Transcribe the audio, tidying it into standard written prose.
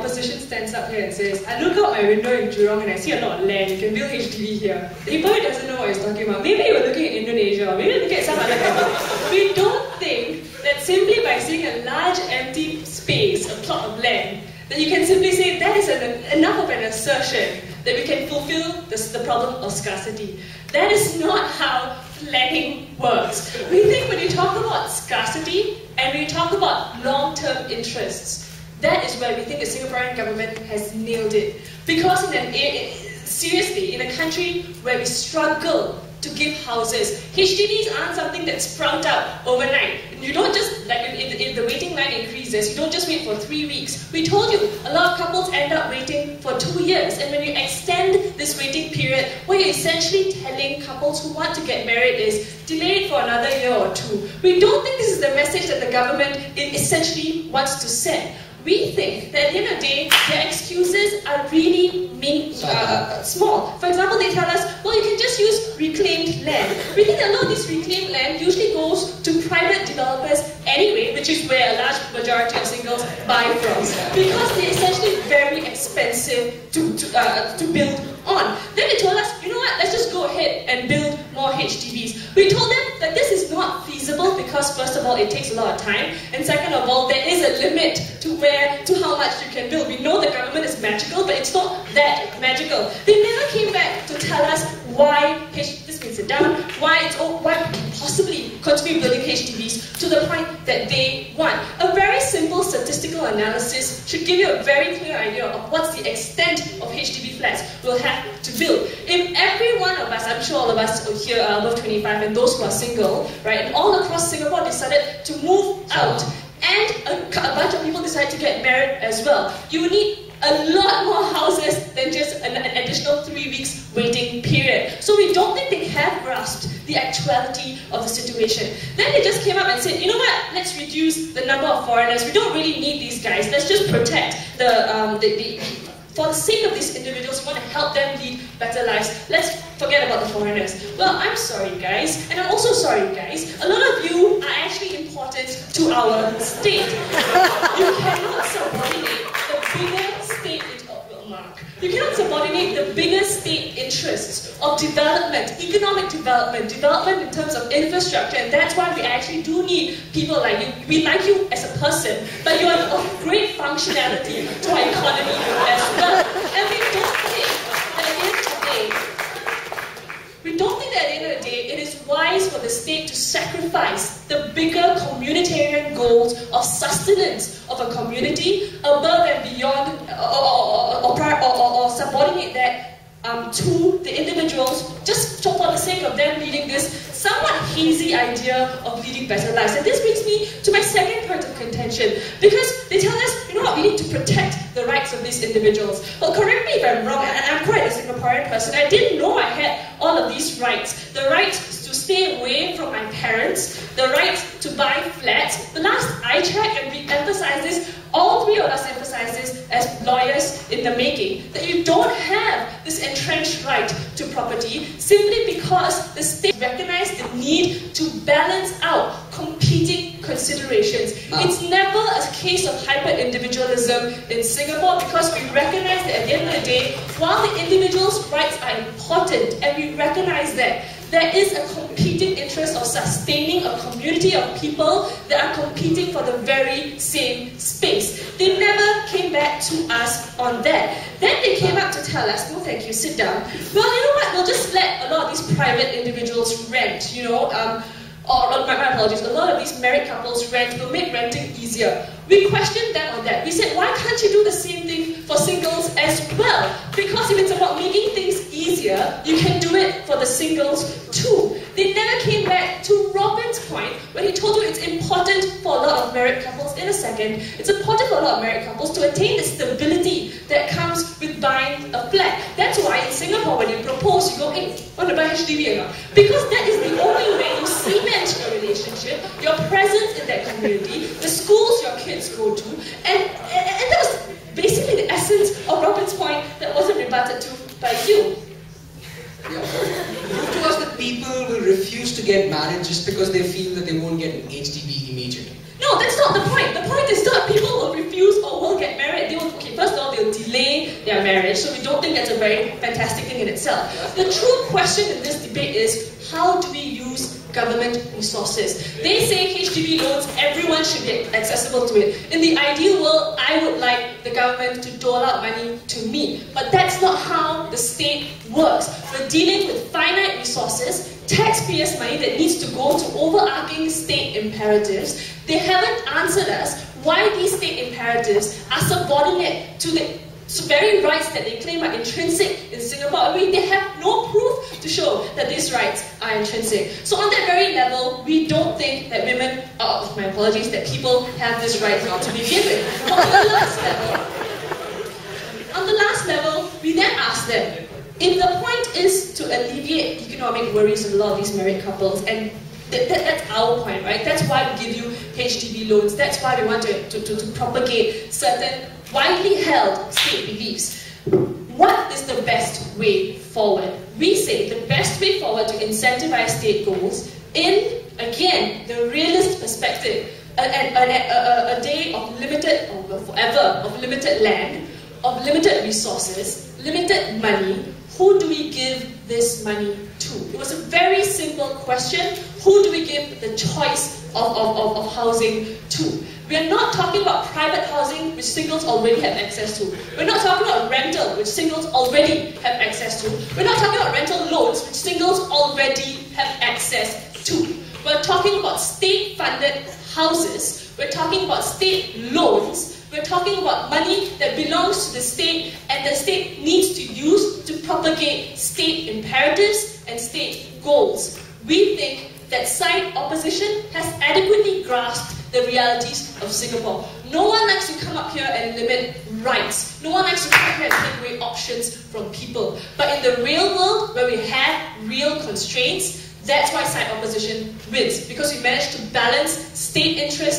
opposition stands up here and says, I look out my window in Jurong and I see a lot of land, you can build HDB here, he probably doesn't know what he's talking about. Maybe you were looking at Indonesia, or maybe you're looking at some other country. We don't think that simply by seeing a large empty space, a plot of land, that you can simply say that is enough of an assertion that we can fulfill the problem of scarcity. That is not how planning works. We think when you talk about scarcity and when you talk about long-term interests, that is where we think the Singaporean government has nailed it. Because seriously, in a country where we struggle to give houses, HDBs aren't something that sprout out overnight. You don't just, like if the waiting line increases, you don't just wait for 3 weeks. We told you, a lot of couples end up waiting for 2 years. And when you extend this waiting period, what you're essentially telling couples who want to get married is, delay it for another year or 2. We don't think this is the message that the government essentially wants to send. We think that at the end of the day, their excuses are really small. For example, they tell us, well, you can just use reclaimed land. We think that a lot of this reclaimed land usually goes to private developers anyway, which is where a large majority of singles buy from, because they're essentially very expensive to build on. Then they told us, you know what, let's just go ahead and build more HDBs. We told them that this is not feasible because, first of all, it takes a lot of time, and second of all, there is a limit to how much you can build. We know the government is magical, but it's not that magical. They never came back to tell us why this means it down, why possibly continue building HDBs to the point that they want. A very simple statistical analysis should give you a very clear idea of what's the extent of HDB flats we'll have to build. If every one of us, I'm sure all of us here are above 25, and those who are single, right, and all across Singapore decided to move out, and a bunch of people decide to get married as well, you would need a lot more houses than just an additional 3 weeks waiting period. So we don't think they have grasped the actuality of the situation. Then they just came up and said, you know what, let's reduce the number of foreigners. We don't really need these guys. Let's just protect for the sake of these individuals, we want to help them lead better lives. Let's forget about the foreigners. Well, I'm sorry, guys, and I'm also sorry, guys. A lot of you are actually important to our state. You cannot subordinate the bigger state. You cannot subordinate the bigger state interests of development, economic development, development in terms of infrastructure, and that's why we actually do need people like you. We like you as a person, but you are of great functionality to our economy as well. And we don't think that at the end of the day, it is wise for the state to sacrifice the bigger communitarian goals of sustenance of a community above and beyond, or subordinate that to the individuals, just for the sake of them leading this somewhat hazy idea of leading better lives. And this brings me to my second point of contention, because they tell us, you know what, we need to protect the rights of these individuals. Well, correct me if I'm wrong, and I'm quite a Singaporean person. I didn't know I had all of these rights. The right to stay away from my parents, the right to buy flats. The last I checked, and we emphasize this, all three of us emphasize this as lawyers in the making, that you don't have this entrenched right to property simply because the state recognized the need to balance out competing considerations. It's never a case of hyper-individualism in Singapore, because we recognize that at the end of the day, while the individual's rights are important, and we recognize that, there is a competing interest of sustaining a community of people that are competing for the very same space. They never came back to us on that. Then they came up to tell us, no thank you, sit down. Well, you know what, we'll just let a lot of these private individuals rent, you know, my apologies, a lot of these married couples rent, will make renting easier. We questioned them on that. We said, why can't you do the same thing for singles as well? Because if it's about making things easier, you can do it for the singles too. They never came back to Robin's point when he told you it's important for a lot of married couples. In a second, it's important for a lot of married couples to attain the stability that comes with buying a flat. That's why in Singapore, when you propose, you go, hey, want to buy HDB or not? Because that is the only way you cement your relationship, your presence in that community, the schools your kids go to, and that was basically the essence of Robin's point that wasn't rebutted to by you. Yeah. Prove to us that people will refuse to get married just because they feel that they won't get an HDB immediately. No, that's not the point. The point is not people will refuse or will get married. They will, okay, first of all, delay their marriage, so we don't think that's a very fantastic thing in itself. The true question in this debate is, how do we use government resources? They say HDB loans, everyone should be accessible to it. In the ideal world, I would like the government to dole out money to me. But that's not how the state works. We're dealing with finite resources, taxpayers' money that needs to go to overarching state imperatives. They haven't answered us why these state imperatives are subordinate to the very rights that they claim are intrinsic in Singapore. They have no proof to show that these rights are intrinsic. So on that very level, we don't think that women, my apologies, that people have this right to begin with. But on the last level, we then ask them, if the point is to alleviate economic worries of a lot of these married couples, and that's our point, right? That's why we give you HDB loans. That's why we want to propagate certain widely held state beliefs. What is the best way forward? We say the best way forward to incentivize state goals in, again, the realist perspective, a day of limited, or forever, of limited land, of limited resources, limited money. Who do we give this money to? It was a very simple question. Who do we give the choice of housing to? We are not talking about private housing, which singles already have access to. We're not talking about rental, which singles already have access to. We're not talking about rental loans, which singles already have access to. We're talking about state-funded houses. We're talking about state loans. We're talking about money that belongs to the state and the state needs to use to propagate state imperatives and state goals. We think that side opposition has adequately grasped the realities of Singapore. No one likes to come up here and limit rights. No one likes to come here and take away options from people. But in the real world, where we have real constraints, that's why side opposition wins. Because we managed to balance state interests